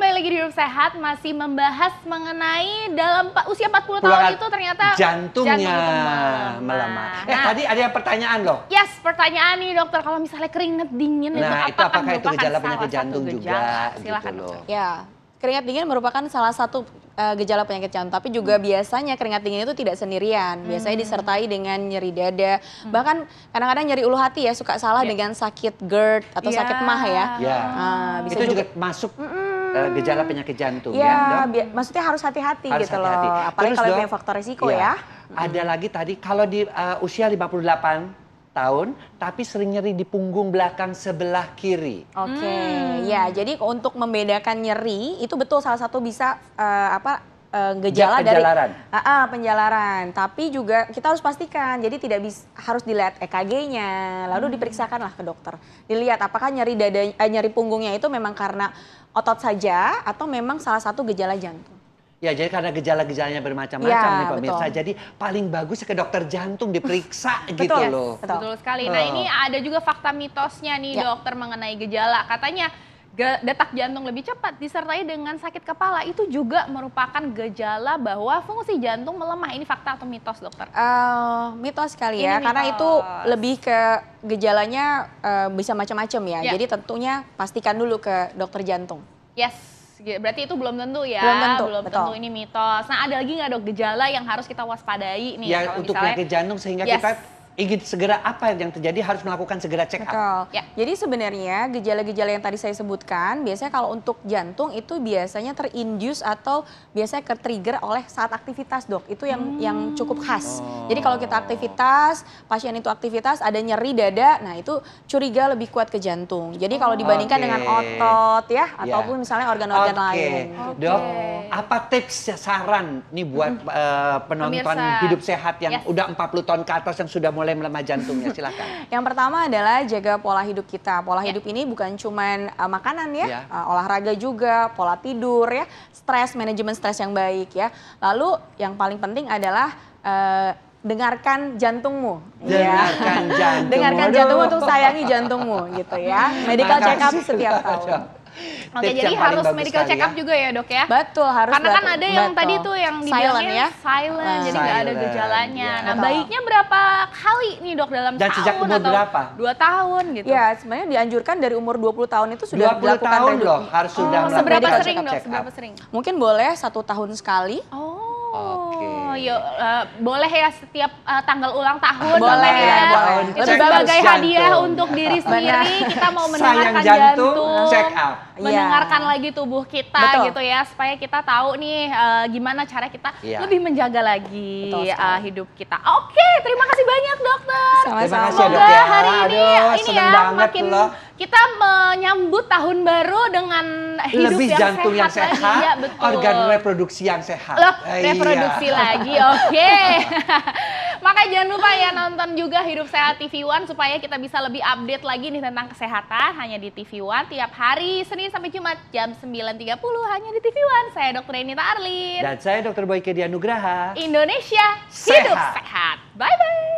kembali lagi di Hidup Sehat, masih membahas mengenai dalam usia 40 tahun itu ternyata jantungnya itu melemah. Nah, Tadi ada yang pertanyaan loh. Yes, pertanyaan nih dokter, kalau misalnya keringat dingin Nah, itu apakah itu gejala penyakit jantung juga? Silakan gitu dokter. loh. Ya, keringat dingin merupakan salah satu gejala penyakit jantung, tapi juga biasanya keringat dingin itu tidak sendirian. Biasanya disertai dengan nyeri dada, bahkan kadang-kadang nyeri ulu hati ya, suka salah dengan sakit GERD atau sakit MAH ya. Ya, Bisa itu juga masuk gejala penyakit jantung ya, ya, Dok? maksudnya harus hati-hati Harus gitu hati-hati. loh. Apalagi Terus, kalau Dok, punya faktor risiko iya, ya. Ada lagi tadi kalau di usia 58 tahun, tapi sering nyeri di punggung belakang sebelah kiri. Oke, ya jadi untuk membedakan nyeri itu betul salah satu bisa gejala dari penjalaran. Tapi juga kita harus pastikan, jadi tidak bisa harus dilihat EKG-nya, lalu diperiksakanlah ke dokter. Dilihat apakah nyeri nyeri punggungnya itu memang karena otot saja atau memang salah satu gejala jantung. Ya, jadi karena gejala-gejalanya bermacam-macam nih pemirsa. Betul. Jadi paling bagus ke dokter jantung diperiksa gitu Betul, loh. Betul sekali. Nah, ini ada juga fakta mitosnya nih dokter mengenai gejala. Katanya detak jantung lebih cepat disertai dengan sakit kepala itu juga merupakan gejala bahwa fungsi jantung melemah. Ini fakta atau mitos, dokter? Mitos sekali ya, Ini karena mitos. itu lebih ke gejalanya bisa macam-macam ya. Ya. Jadi tentunya pastikan dulu ke dokter jantung. Yes, berarti itu belum tentu ya. Belum tentu, ini mitos. Nah, ada lagi nggak dok gejala yang harus kita waspadai nih? Ya, kalau untuk misalnya, penyakit jantung sehingga kita ingin segera apa yang terjadi harus melakukan segera check up. Betul. Ya. Jadi sebenarnya gejala-gejala yang tadi saya sebutkan, biasanya kalau untuk jantung itu biasanya terinduce atau biasanya ke-trigger oleh saat aktivitas, dok. Itu yang cukup khas. Jadi kalau kita aktivitas, pasien itu aktivitas, ada nyeri dada, nah itu curiga lebih kuat ke jantung. Jadi kalau dibandingkan dengan otot ya, ataupun misalnya organ-organ lain. Dok, apa tips saran nih buat penonton Pemirsa. Hidup Sehat yang udah 40 tahun ke atas yang sudah mulai melemah jantungnya? Silakan. Yang pertama adalah jaga pola hidup kita. Pola hidup ini bukan cuman makanan ya, olahraga juga, pola tidur ya, stres, manajemen stres yang baik ya. Lalu yang paling penting adalah dengarkan jantungmu. Dengarkan jantungmu. Dengarkan jantungmu untuk sayangi jantungmu gitu ya. Medical check up setiap tahun. Oke, jadi harus medical check up juga ya dok ya? Betul, harus. Karena kan ada yang tadi tuh yang dibilangnya silent, jadi nggak ada gejalanya. Nah, baiknya berapa kali nih dok dalam Dan sejak tahun umur atau berapa? 2 tahun gitu? Ya, sebenarnya dianjurkan dari umur 20 tahun itu sudah 20 dilakukan tahun loh harus sudah melakukan seberapa medical sering check dok? up. Seberapa sering? Mungkin boleh 1 tahun sekali. Yuk, boleh ya setiap tanggal ulang tahun. Boleh, boleh. Itu Cek sebagai jantung. hadiah untuk diri sendiri. Kita mau mendengarkan Sayang jantung, jantung, check up. mendengarkan lagi tubuh kita. Betul. Gitu ya, supaya kita tahu nih gimana cara kita Iya. lebih menjaga lagi Betul sekali. hidup kita. Oke, terima kasih banyak dokter. Sama-sama. Terima kasih ya, Semoga Dok, ya. hari ini Aduh, seneng banget makin loh. kita menyambut tahun baru dengan hidup Lebih yang jantung yang sehat sehat, lagi. Ya, betul. organ reproduksi yang sehat. Loh, Iya. reproduksi lagi, oke. Makanya jangan lupa ya nonton juga Hidup Sehat TV One supaya kita bisa lebih update lagi nih tentang kesehatan hanya di TV One tiap hari Senin sampai Jumat jam 9.30 hanya di TV One. Saya Dr. Renita Arlin. Dan saya Dr. Boyke Dianugraha. Indonesia Sehat. hidup sehat. Bye bye.